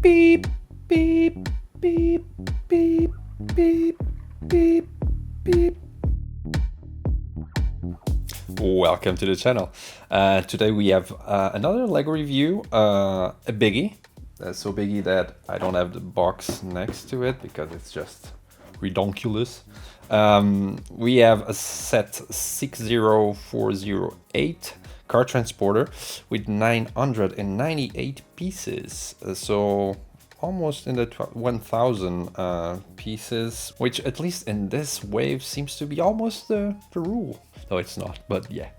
Beep, beep, beep, beep, beep, beep, beep. Welcome to the channel. Today we have another LEGO review, a biggie. So biggie that I don't have the box next to it because it's just redonkulous. We have a set 60408 car transporter with 998 pieces. So almost in the 1000 pieces, which at least in this wave seems to be almost the rule. No, it's not, but yeah.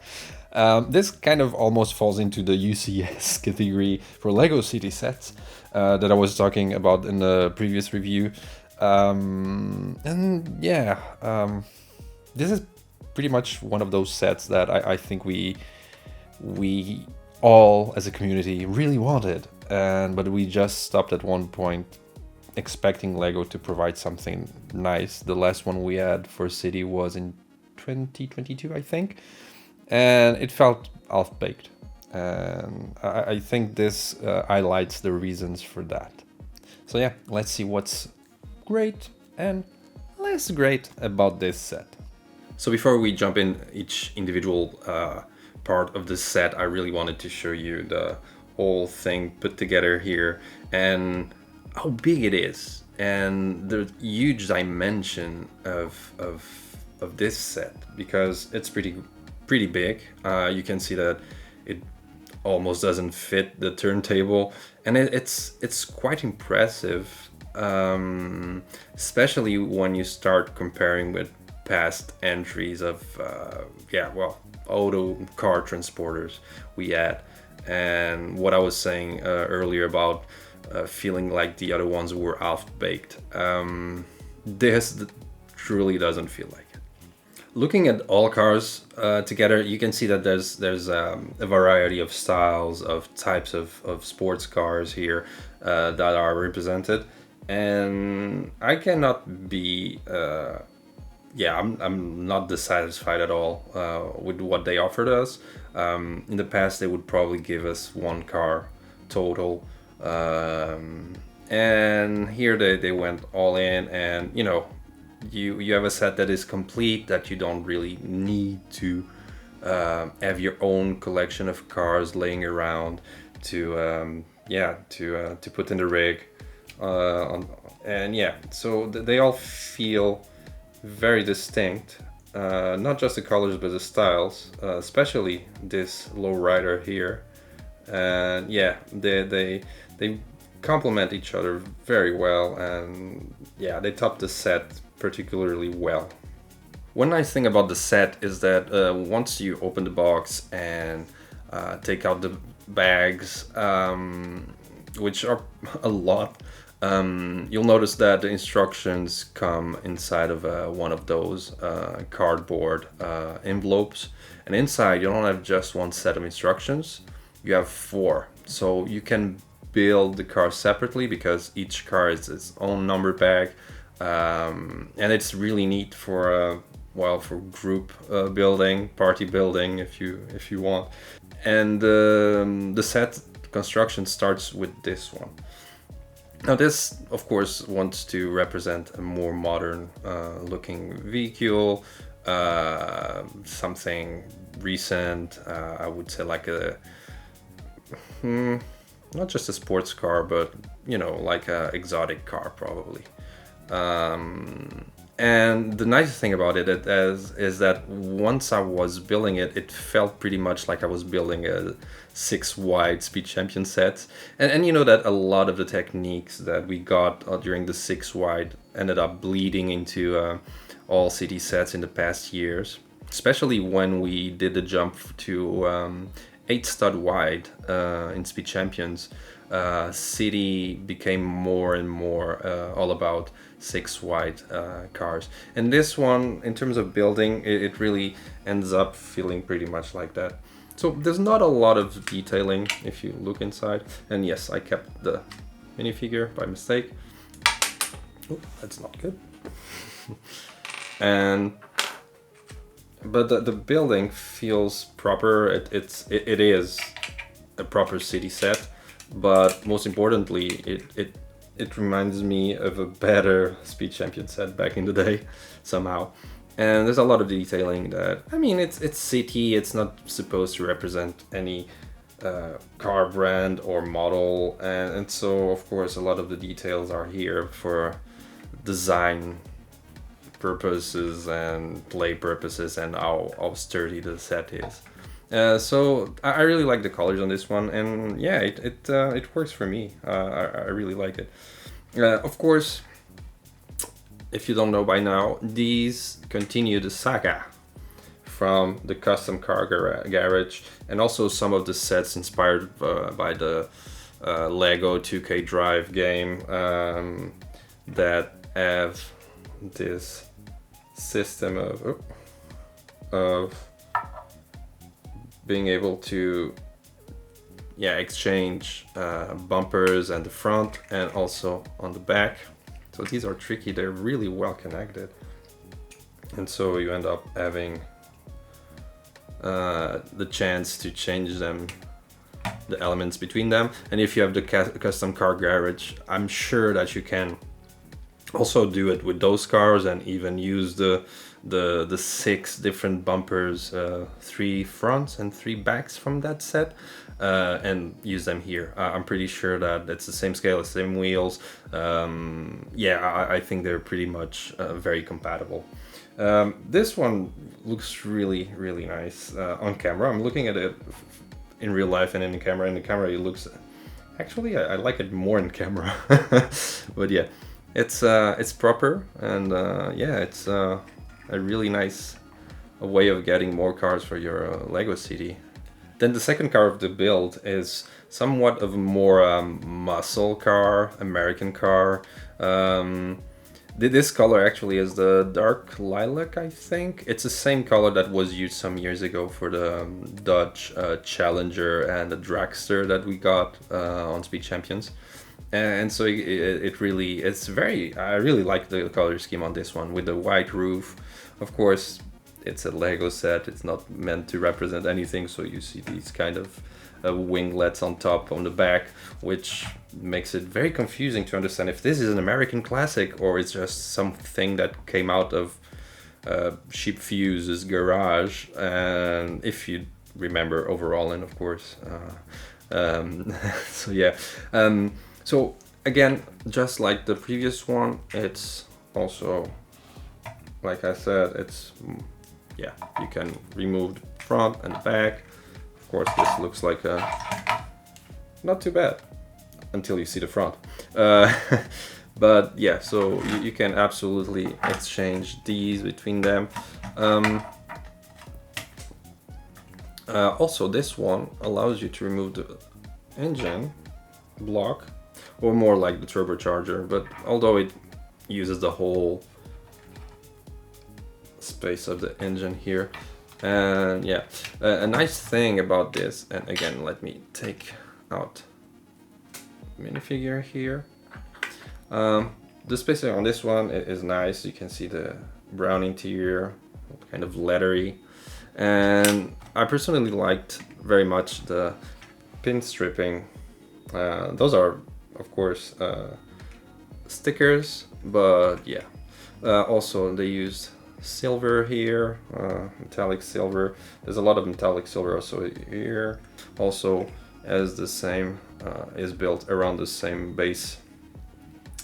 This kind of almost falls into the UCS category for LEGO City sets that I was talking about in the previous review. And yeah, this is pretty much one of those sets that I think we all as a community really wanted, but we just stopped at one point expecting LEGO to provide something nice. The last one we had for City was in 2022, I think, and it felt half-baked. And I think this highlights the reasons for that. So yeah, let's see what's great and less great about this set. So before we jump in each individual part of the set, I really wanted to show you the whole thing put together here and how big it is and the huge dimension of this set, because it's pretty big. You can see that it almost doesn't fit the turntable, and it's quite impressive, especially when you start comparing with past entries of auto car transporters we had, and what I was saying earlier about feeling like the other ones were half-baked. This truly doesn't feel like it. Looking at all cars together, you can see that there's a variety of styles, of types of sports cars here that are represented, and I cannot be I'm not dissatisfied at all with what they offered us. In the past, they would probably give us one car total, and here they went all in, and you have a set that is complete, that you don't really need to have your own collection of cars laying around to put in the rig, so they all feel very distinct, not just the colors but the styles, especially this lowrider here, and they complement each other very well, and they top the set particularly well. One nice thing about the set is that once you open the box and take out the bags, which are a lot, you'll notice that the instructions come inside of one of those cardboard envelopes, and inside you don't have just one set of instructions, you have 4. So you can build the car separately because each car is its own number bag, and it's really neat for for group building, party building if you want. And the set construction starts with this one. Now this, of course, wants to represent a more modern looking vehicle, something recent, I would say like a, not just a sports car, but like a exotic car probably. And the nice thing about it is that once I was building it, it felt pretty much like I was building a 6-wide Speed Champion set. And you know that a lot of the techniques that we got during the 6-wide ended up bleeding into all city sets in the past years, especially when we did the jump to 8-stud wide in Speed Champions. City became more and more all about 6-wide cars, and this one, in terms of building, it really ends up feeling pretty much like that. So there's not a lot of detailing if you look inside, and yes, I kept the minifigure by mistake. Oh, that's not good. But the building feels proper. It is a proper city set. but most importantly, it reminds me of a better Speed Champion set back in the day, somehow. And there's a lot of detailing that, I mean, it's city, it's not supposed to represent any car brand or model, and so of course a lot of the details are here for design purposes and play purposes and how sturdy the set is. So I really like the colors on this one, and yeah, it works for me. I really like it. Of course, if you don't know by now, these continue the saga from the custom car garage, and also some of the sets inspired by the Lego 2K Drive game that have this system of being able to exchange bumpers and the front and also on the back. So these are tricky, they're really well connected, and so you end up having the chance to change them, the elements between them. And if you have the custom car garage, I'm sure that you can also do it with those cars and even use the 6 different bumpers, 3 fronts and 3 backs from that set, and use them here. I'm pretty sure that it's the same scale, the same wheels. I think they're pretty much very compatible. This one looks really nice on camera. I'm looking at it in real life and in the camera. In the camera it looks, actually I like it more in camera. But yeah, it's proper, and it's a really nice way of getting more cars for your Lego city. Then the second car of the build is somewhat of a more muscle car, American car. This color actually is the dark lilac, I think. It's the same color that was used some years ago for the Dodge Challenger and the Dragster that we got on Speed Champions. And so I really like the color scheme on this one with the white roof. Of course, it's a Lego set, it's not meant to represent anything, so you see these kind of winglets on top, on the back, which makes it very confusing to understand if this is an American classic or it's just something that came out of Sheep Fuse's garage, and if you remember overhauling, of course. So yeah. So again, just like the previous one, it's also, like I said, you can remove the front and the back. Of course, this looks like not too bad until you see the front. But yeah, so you can absolutely exchange these between them. Also, this one allows you to remove the engine block, or more like the turbocharger, but although it uses the whole space of the engine here. And yeah, a nice thing about this, and again, let me take out minifigure here. The spacing on this one is nice. You can see the brown interior, kind of leathery, and I personally liked very much the pin stripping. Those are, of course, stickers, but yeah. Also, they used silver here, metallic silver. There's a lot of metallic silver also here. Also, as the same is built around the same base.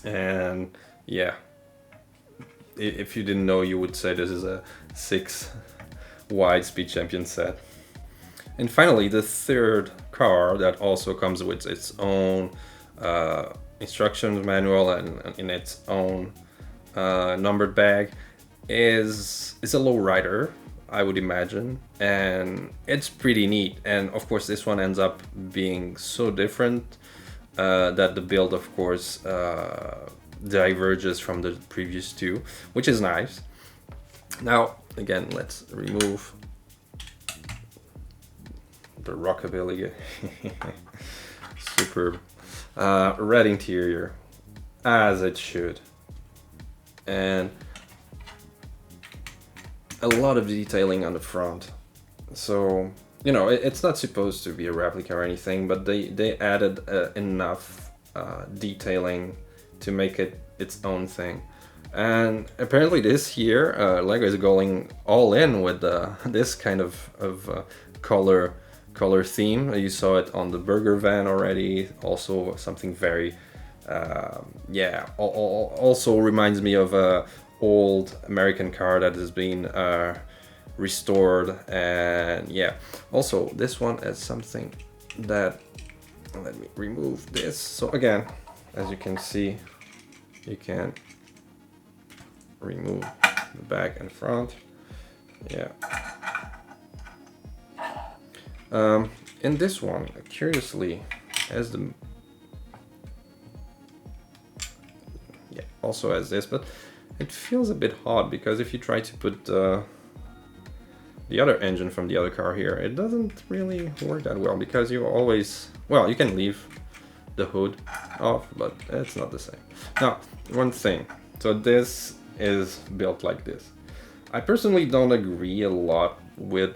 And yeah, if you didn't know, you would say this is a 6 wide Speed Champion set. And finally, the third car that also comes with its own instructions manual and in its own numbered bag is a lowrider, I would imagine, and it's pretty neat. And of course, this one ends up being so different that the build, of course, diverges from the previous two, which is nice. Now, again, let's remove the rockabilly. Superb. Red interior, as it should. And a lot of detailing on the front. So you know, it's not supposed to be a replica or anything, but they added enough detailing to make it its own thing. And apparently this year, Lego is going all in with this kind of color theme. You saw it on the burger van already. Also something very, yeah. Also reminds me of a old American car that has been restored, and yeah. Also, this one is something that. Let me remove this. So again, as you can see, you can remove the back and front. Yeah. In this one, curiously, as the also has this, but it feels a bit hot because if you try to put the other engine from the other car here, it doesn't really work that well because you always, well, you can leave the hood off, but it's not the same. Now, one thing, so this is built like this. I personally don't agree a lot with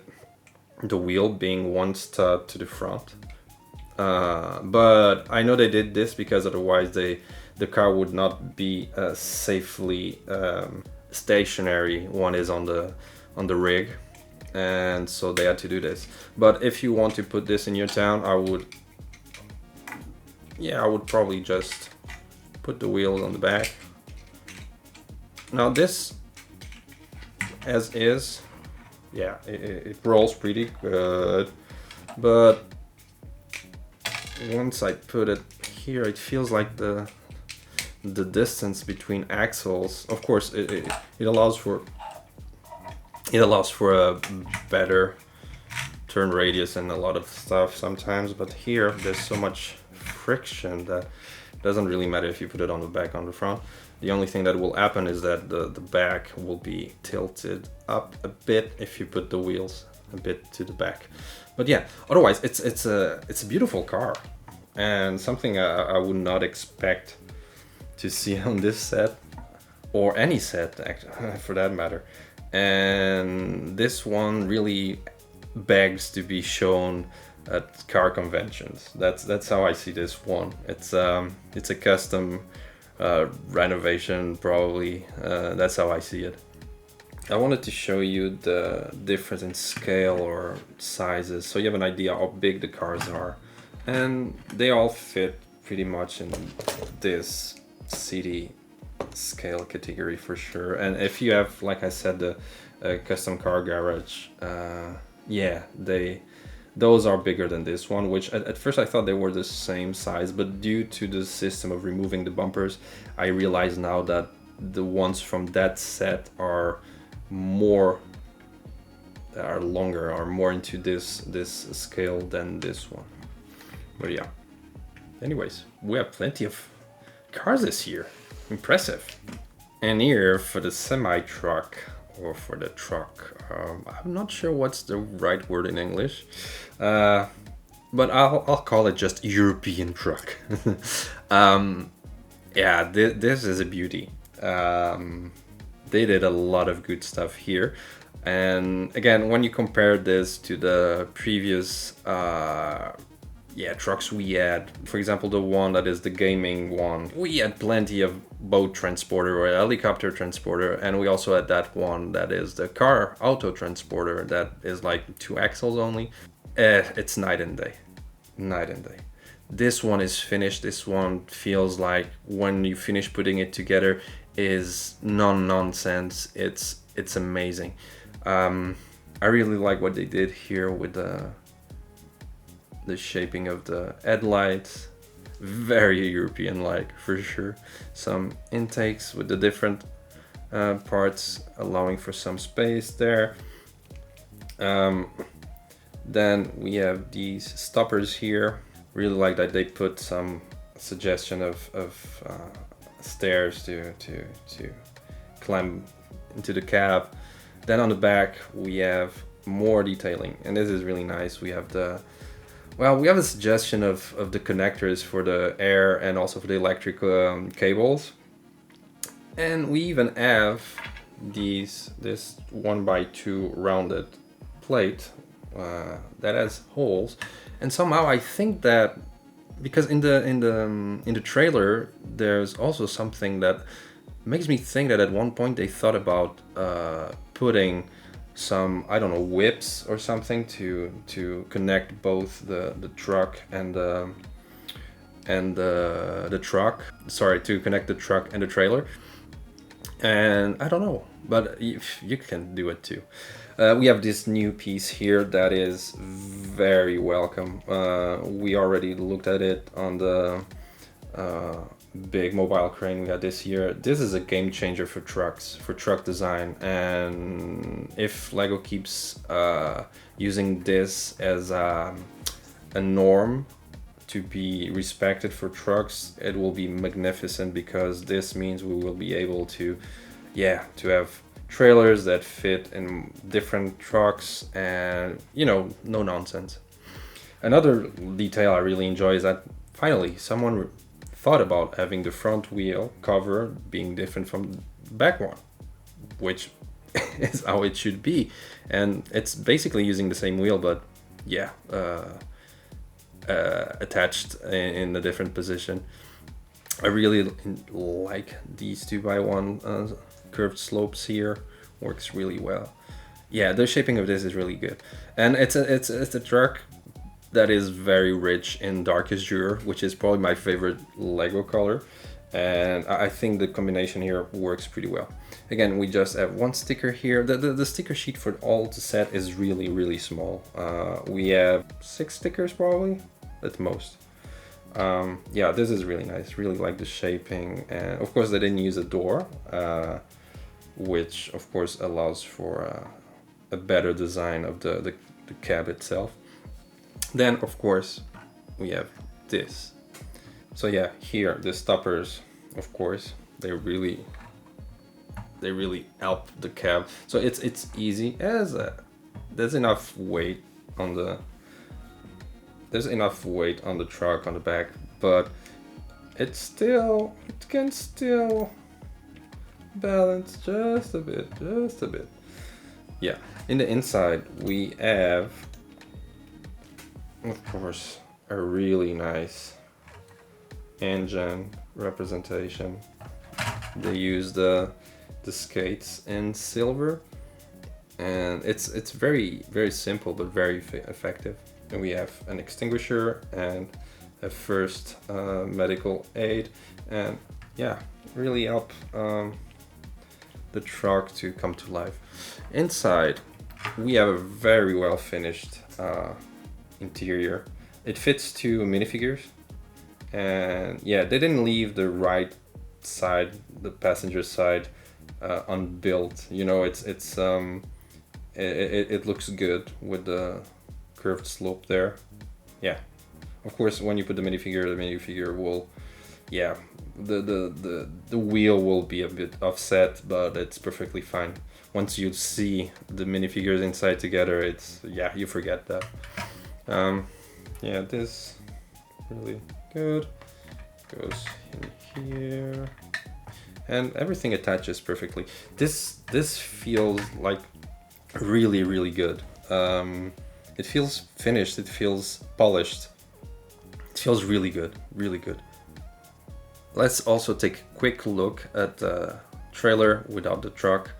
the wheel being one stud to the front, but I know they did this because otherwise the car would not be safely stationary. One is on the rig, and so they had to do this. But if you want to put this in your town, I would probably just put the wheels on the back. Now this, as is, yeah, it rolls pretty good, but once I put it here, it feels like the distance between axles. Of course, it allows for a better turn radius and a lot of stuff sometimes, but here there's so much friction that it doesn't really matter if you put it on the back, on the front. The only thing that will happen is that the back will be tilted up a bit if you put the wheels a bit to the back. But yeah, otherwise it's a beautiful car, and something I would not expect to see on this set, or any set for that matter. And this one really begs to be shown at car conventions. That's how I see this one. It's a custom renovation probably. That's how I see it. I wanted to show you the difference in scale or sizes, so you have an idea how big the cars are, and they all fit pretty much in this city scale category for sure. And if you have, like I said, the custom car garage, yeah, those are bigger than this one, which at first I thought they were the same size, but due to the system of removing the bumpers, I realize now that the ones from that set are longer, are more into this scale than this one. But yeah, anyways, we have plenty of cars this year. Impressive. And here for the semi-truck, or for the truck, I'm not sure what's the right word in English, but I'll call it just European truck. Yeah, this is a beauty. They did a lot of good stuff here. And again, when you compare this to the previous trucks we had, for example, the one that is the gaming one, we had plenty of boat transporter or helicopter transporter, and we also had that one that is the car auto transporter that is like 2 axles only. It's night and day. This one is finished. This one feels like when you finish putting it together is nonsense. It's amazing. I really like what they did here with the shaping of the headlights. Very European-like for sure. Some intakes with the different parts, allowing for some space there. Then we have these stoppers here. Really like that they put some suggestion of stairs to climb into the cab. Then on the back we have more detailing, and this is really nice. We have a suggestion of the connectors for the air and also for the electric cables. And we even have this 1x2 rounded plate that has holes, and somehow I think that because in the trailer there's also something that makes me think that at one point they thought about putting some, I don't know, whips or something to connect both the truck and the truck. Sorry, to connect the truck and the trailer. And I don't know, but you can do it too. We have this new piece here that is very welcome. We already looked at it on the big mobile crane we had this year. This is a game changer for trucks, for truck design. And if Lego keeps using this as a norm to be respected for trucks, it will be magnificent, because this means we will be able to have trailers that fit in different trucks, and no nonsense. Another detail I really enjoy is that finally someone thought about having the front wheel cover being different from the back one, which is how it should be. And it's basically using the same wheel, but attached in a different position. I really like these 2x1 curved slopes here. Works really well. Yeah, the shaping of this is really good, and it's a truck that is very rich in dark azure, which is probably my favorite Lego color, and I think the combination here works pretty well. Again, we just have one sticker here. The sticker sheet for all the set is really small. We have 6 stickers probably at most. Yeah, this is really nice. Really like the shaping, and of course they didn't use a door, which of course allows for a better design of the cab itself. Then of course we have this. So yeah, here the stoppers, of course, they really help the cab. So it's easy, as there's enough weight on the truck on the back, but it can still balance just a bit. Yeah, in the inside we have, of course, a really nice engine representation. They use the skates in silver, and it's very simple but very effective. And we have an extinguisher and a first medical aid, and yeah, really help the truck to come to life. Inside we have a very well finished interior. It fits 2 minifigures, and yeah, they didn't leave the right side, the passenger side, unbuilt. It looks good with the curved slope there. Yeah, of course when you put the minifigure will, yeah, the wheel will be a bit offset, but it's perfectly fine. Once you see the minifigures inside together, it's, yeah, you forget that. Yeah, this really good. Goes in here, and everything attaches perfectly. This feels like really good. It feels finished. It feels polished. It feels really good. Let's also take a quick look at the trailer without the truck.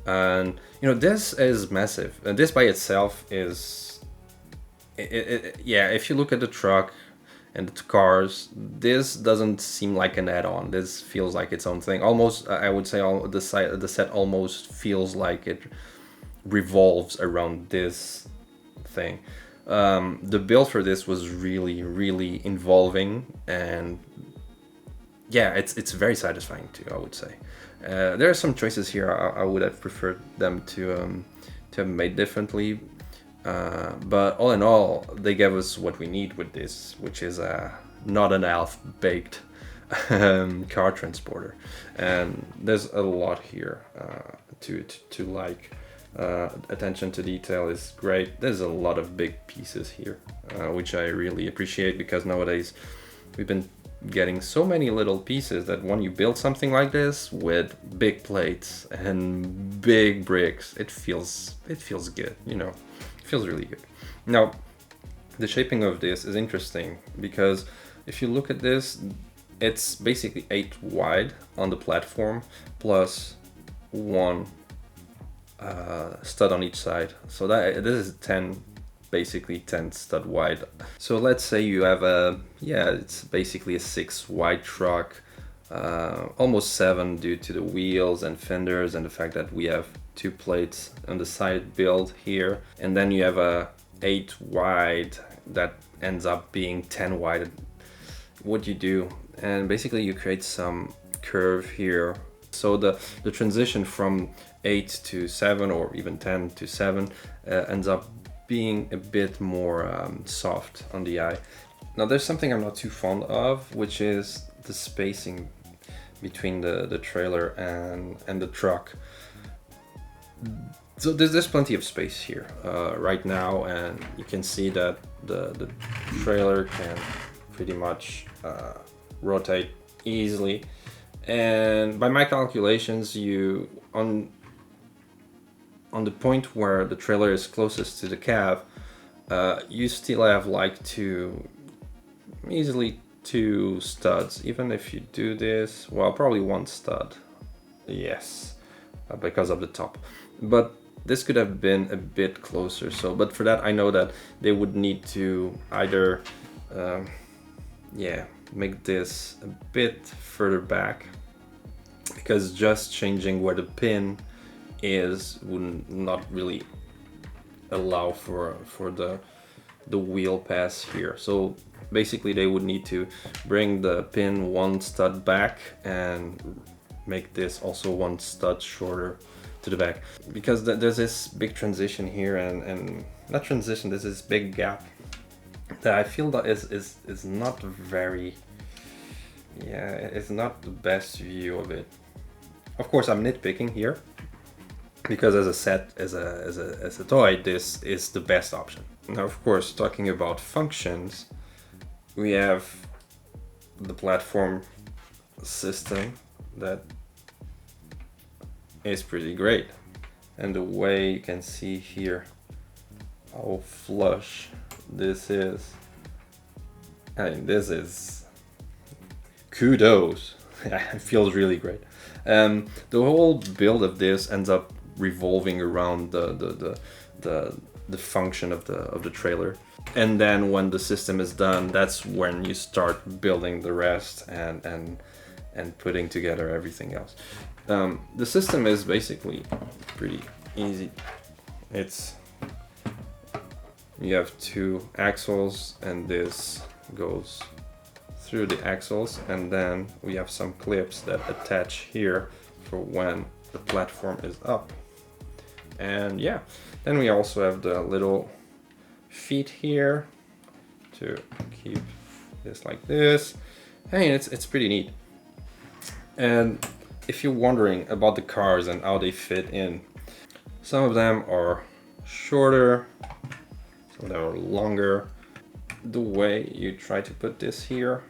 And this is massive, and this by itself is yeah, if you look at the truck and the cars, this doesn't seem like an add-on. This feels like its own thing. Almost, I would say, the set almost feels like it revolves around this thing. The build for this was really involving, and yeah, it's very satisfying too, I would say. There are some choices here I would have preferred them to have made differently, but all in all, they gave us what we need with this, which is not an half-baked car transporter. And there's a lot here to like. Attention to detail is great. There's a lot of big pieces here, which I really appreciate, because nowadays we've been getting so many little pieces that when you build something like this with big plates and big bricks, it feels good, Feels really good. Now, the shaping of this is interesting because if you look at this, it's basically 8 wide on the platform plus one stud on each side. So that this is 10, basically 10 stud wide. So let's say you have it's basically a 6 wide truck, almost 7 due to the wheels and fenders and the fact that we have 2 plates on the side build here, and then you have a 8 wide that ends up being 10 wide. What you do, and basically you create some curve here. So the transition from 8 to 7 or even 10 to 7 ends up being a bit more soft on the eye. Now there's something I'm not too fond of, which is the spacing between the trailer and the truck. So there's plenty of space here right now, and you can see that the trailer can pretty much rotate easily. And by my calculations, you on the point where the trailer is closest to the cab, you still have like easily 2 studs. Even if you do this, well, probably 1 stud, yes, because of the top. But this could have been a bit closer. So, but for that, I know that they would need to either, make this a bit further back, because just changing where the pin is would not really allow for the wheel pass here. So basically they would need to bring the pin 1 stud back and make this also 1 stud shorter to the back, because there's this big transition here, and not transition, there's this big gap that I feel that is not very, it's not the best view of it. Of course, I'm nitpicking here, because as a set, as a toy, this is the best option. Now, of course, talking about functions, we have the platform system that is pretty great, and the way you can see here how flush this is. I mean, this is kudos. It feels really great. The whole build of this ends up revolving around the function of the trailer, and then when the system is done, that's when you start building the rest and putting together everything else. The system is basically pretty easy. You have 2 axles, and this goes through the axles, and then we have some clips that attach here for when the platform is up. And yeah, then we also have the little feet here to keep this like this. Hey, it's pretty neat. And if you're wondering about the cars and how they fit in, some of them are shorter, some of them are longer. The way you try to put this here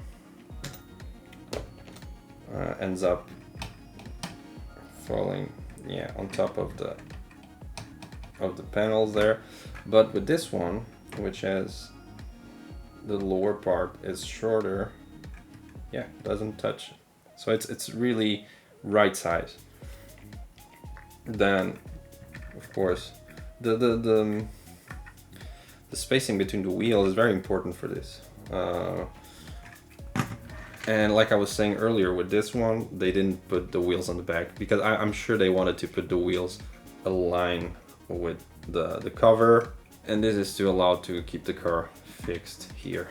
ends up falling, on top of the panels there. But with this one, which has the lower part is shorter, doesn't touch it. So it's really right size. Then, of course, the spacing between the wheels is very important for this. And like I was saying earlier, with this one, they didn't put the wheels on the back, because I'm sure they wanted to put the wheels align with the cover, and this is to allow to keep the car fixed here.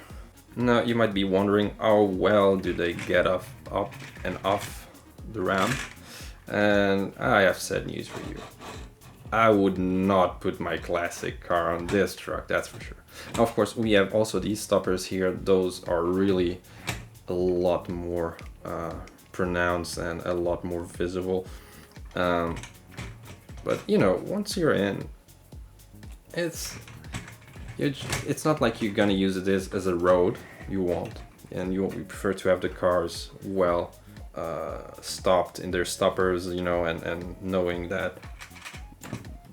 Now you might be wondering, how well do they get up and off the ramp? And I have sad news for you. I would not put my classic car on this truck, that's for sure. Now, of course, we have also these stoppers here. Those are really a lot more pronounced and a lot more visible. But you know, once you're in, it's not like you're gonna use this as a road. You won't, and you prefer to have the cars well stopped in their stoppers, you know, and knowing that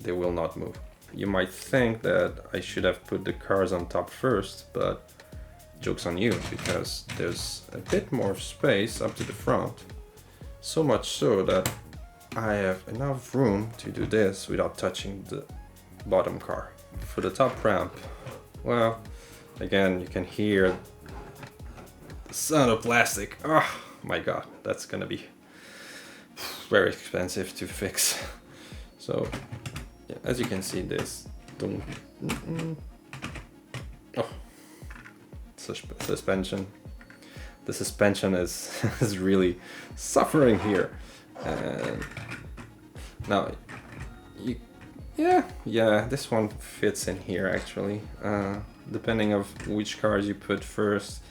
they will not move. You might think that I should have put the cars on top first, but joke's on you, because there's a bit more space up to the front. So much so that I have enough room to do this without touching the bottom car. For the top ramp, well, again, you can hear the sound of plastic. Oh my god, that's gonna be very expensive to fix. So, yeah, as you can see, this. Oh, suspension. The suspension is is really suffering here. And now, yeah, this one fits in here actually, depending of which cars you put first,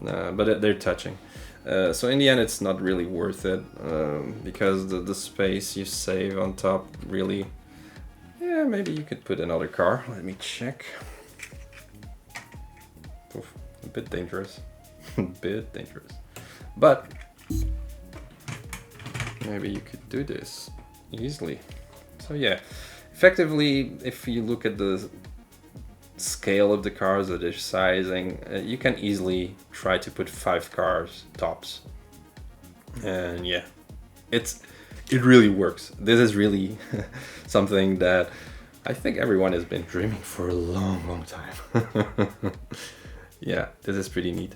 but they're touching. So in the end, it's not really worth it, because the space you save on top really, yeah, maybe you could put another car. Let me check. Oof, a bit dangerous, a bit dangerous, but maybe you could do this easily. So yeah, effectively, if you look at the scale of the cars, or their sizing, you can easily try to put 5 cars tops. And yeah, it really works. This is really something that I think everyone has been dreaming for a long time. Yeah, this is pretty neat.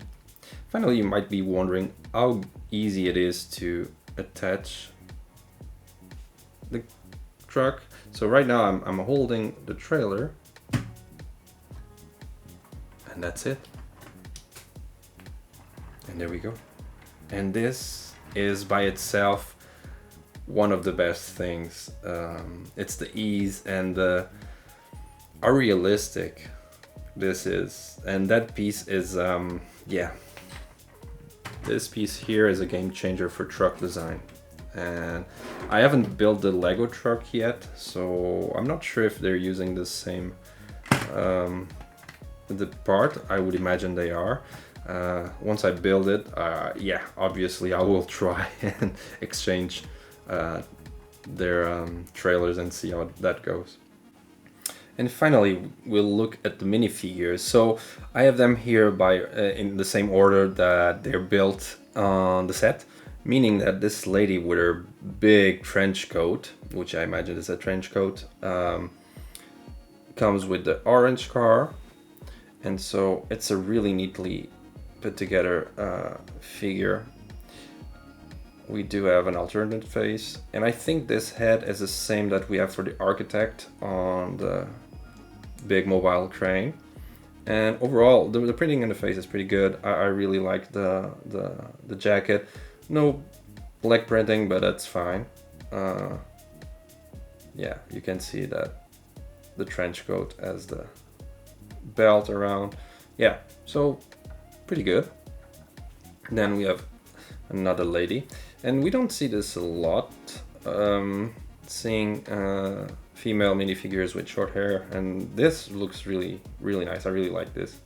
Finally, you might be wondering how easy it is to attach the truck. So right now I'm holding the trailer, and that's it. And there we go. And this is by itself one of the best things. It's the ease and how realistic this is. And that piece is, yeah. This piece here is a game changer for truck design. And I haven't built the Lego truck yet, so I'm not sure if they're using the same the part. I would imagine they are. Once I build it, yeah, obviously I will try and exchange their trailers and see how that goes. And finally, we'll look at the minifigures. So I have them here by in the same order that they're built on the set, meaning that this lady with her big trench coat, which I imagine is a trench coat, comes with the orange car. And so it's a really neatly put together figure. We do have an alternate face, and I think this head is the same that we have for the architect on the big mobile crane. And overall, the printing in the face is pretty good. I really like the jacket. No leg printing, but that's fine. Yeah, you can see that the trench coat has the belt around. Yeah, so pretty good. Then we have another lady, and we don't see this a lot, seeing female minifigures with short hair, and this looks really nice. I really like this.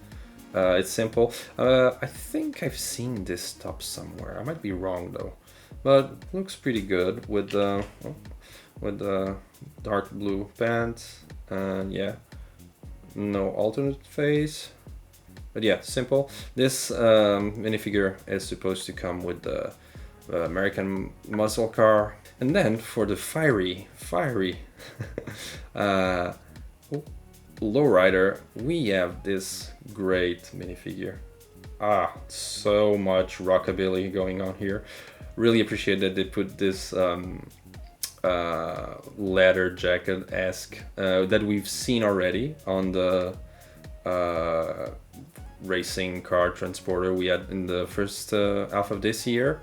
It's simple. I think I've seen this top somewhere. I might be wrong though, but looks pretty good with the dark blue pants, and yeah, no alternate face, but yeah, simple. This minifigure is supposed to come with the American muscle car. And then for the fiery lowrider, we have this great minifigure. So much rockabilly going on here. Really appreciate that they put this leather jacket-esque that we've seen already on the racing car transporter we had in the first half of this year,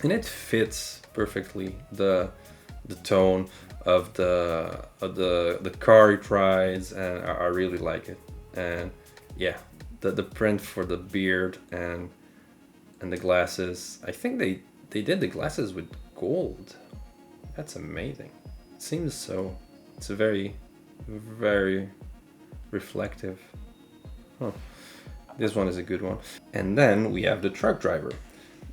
and it fits perfectly the tone of the car it rides, and I really like it. And yeah, the print for the beard and the glasses. I think they did the glasses with gold. That's amazing. It seems so. It's a very reflective. Huh. This one is a good one. And then we have the truck driver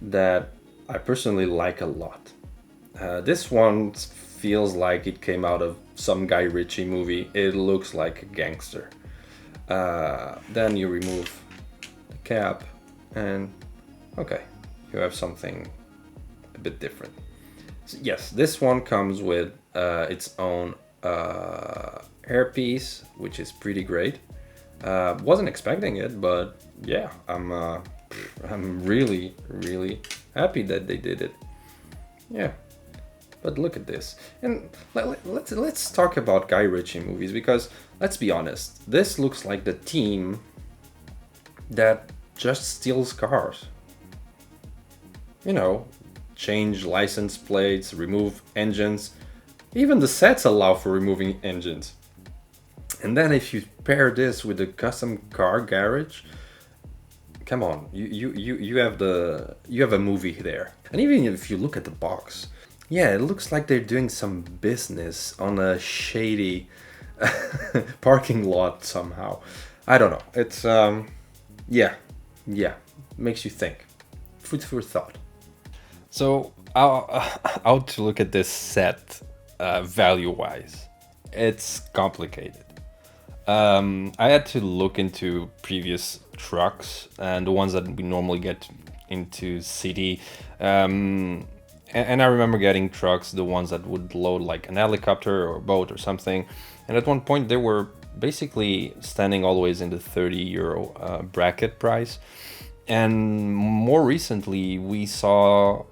that I personally like a lot. This one feels like it came out of some Guy Ritchie movie. It looks like a gangster. Then you remove the cap, and okay, you have something a bit different. So yes, this one comes with its own hairpiece, which is pretty great. Wasn't expecting it, but yeah, I'm really really happy that they did it. Yeah, but look at this, and let's talk about Guy Ritchie movies, because let's be honest, this looks like the team that just steals cars. You know, change license plates, remove engines. Even the sets allow for removing engines. And then if you pair this with a custom car garage, come on, you have a movie there. And even if you look at the box, yeah, it looks like they're doing some business on a shady parking lot somehow. I don't know. It's yeah, yeah, makes you think. Food for thought. So, how to look at this set value-wise? It's complicated. I had to look into previous trucks and the ones that we normally get into city. And I remember getting trucks, the ones that would load like an helicopter or a boat or something. And at one point, they were basically standing always in the 30 euro bracket price. And more recently, we saw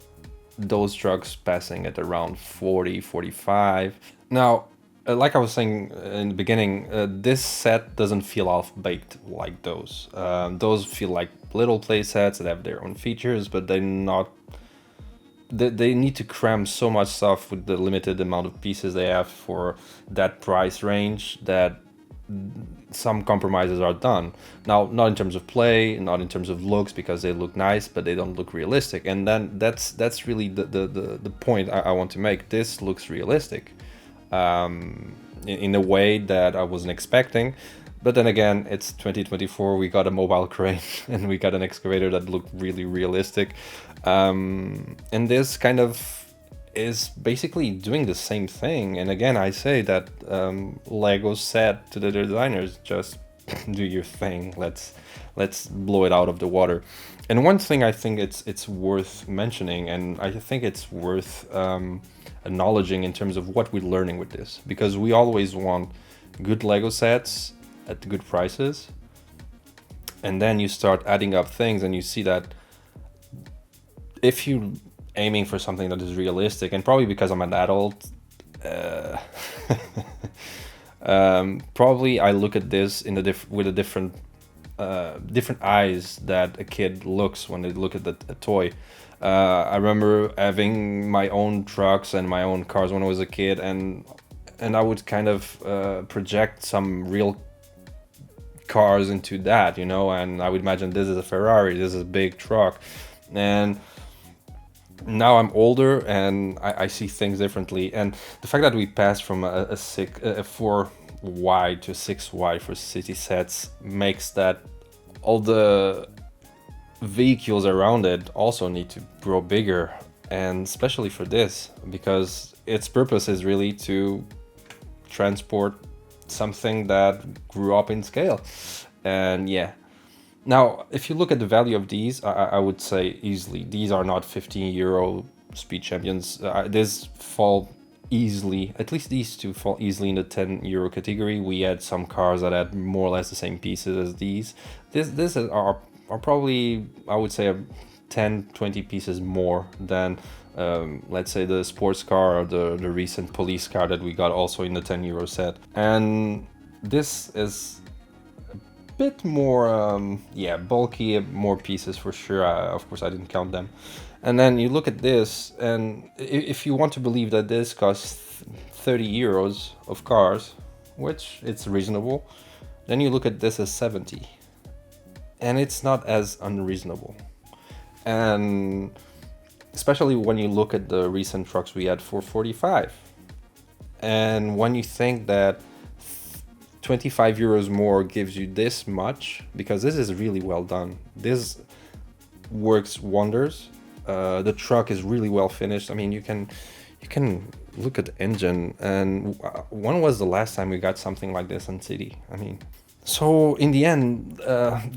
those trucks passing at around 40, 45. Now, like I was saying in the beginning, this set doesn't feel half-baked like those. Those feel like little play sets that have their own features, but they're not... They need to cram so much stuff with the limited amount of pieces they have for that price range that some compromises are done. Now, not in terms of play, not in terms of looks, because they look nice, but they don't look realistic. And then that's really the point I want to make. This looks realistic in a way that I wasn't expecting. But then again, it's 2024, we got a mobile crane and we got an excavator that looked really realistic. And this kind of is basically doing the same thing. And again, I say that Lego said to the designers, just do your thing. Let's blow it out of the water. And one thing I think it's worth mentioning, and I think it's worth acknowledging in terms of what we're learning with this, because we always want good Lego sets at good prices, and then you start adding up things and you see that if you aiming for something that is realistic, and probably because I'm an adult, probably I look at this in with a different eyes that a kid looks when they look at a toy. I remember having my own trucks and my own cars when I was a kid, and I would kind of project some real cars into that, you know, and I would imagine this is a Ferrari, this is a big truck. And now I'm older and I see things differently, and the fact that we passed from a 4 wide to 6 wide for city sets makes that all the vehicles around it also need to grow bigger, and especially for this, because its purpose is really to transport something that grew up in scale. And yeah, now if you look at the value of these, I would say easily these are not 15 euro speed champions. These fall easily, at least these two fall easily in the 10 euro category. We had some cars that had more or less the same pieces as these. This are probably, I would say, 10-20 pieces more than let's say the sports car or the recent police car that we got also in the 10 euro set. And this is a bit more bulky, more pieces for sure. Of course I didn't count them. And then you look at this, and if you want to believe that this costs 30 euros of cars, which it's reasonable, then you look at this as 70, and it's not as unreasonable. And especially when you look at the recent trucks we had for 45. And when you think that 25 euros more gives you this much, because this is really well done. This works wonders. The truck is really well finished. I mean, you can you can look at the engine, and when was the last time we got something like this on City? I mean, so in the end,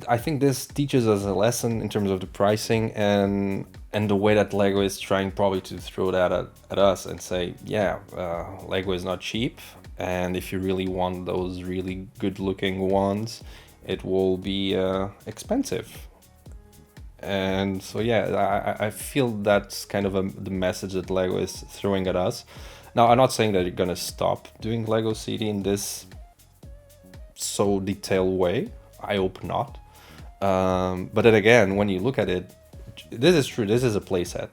I think this teaches us a lesson in terms of the pricing and the way that Lego is trying probably to throw that at us and say, yeah, Lego is not cheap, and if you really want those really good looking ones, it will be expensive. And so yeah, I feel that's kind of the message that Lego is throwing at us. Now, I'm not saying that you're gonna stop doing Lego City in this so detailed way. I hope not. But then again, when you look at it, this is true. This is a playset.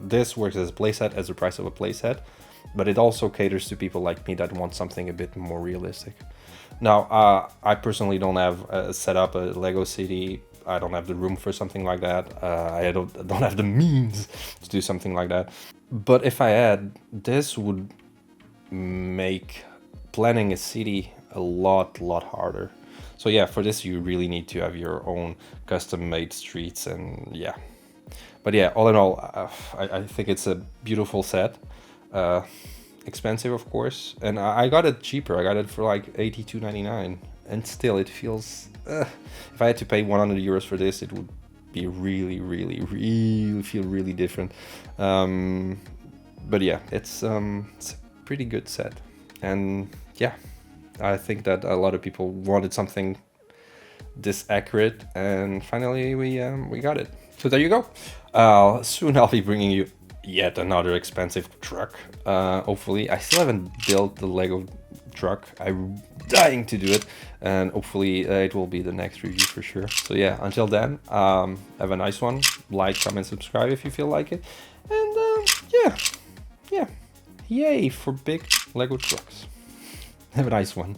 This works as a playset, as the price of a playset, but it also caters to people like me that want something a bit more realistic. Now, I personally don't have set up a Lego City. I don't have the room for something like that. I don't have the means to do something like that. But if I had, this would make planning a city a lot harder. So yeah, for this you really need to have your own custom-made streets, and yeah. But yeah, all in all, I think it's a beautiful set. Expensive, of course, and I got it cheaper. I got it for like 82.99, and still it feels. If I had to pay 100 euros for this, it would be really feel really different. But yeah, it's a pretty good set, and yeah, I think that a lot of people wanted something this accurate, and finally we got it. So there you go. Soon I'll be bringing you yet another expensive truck. Hopefully, I still haven't built the Lego truck. I'm dying to do it, and hopefully it will be the next review for sure. So yeah, until then, have a nice one. Like, comment, subscribe if you feel like it, and yeah, yay for big Lego trucks. Have a nice one.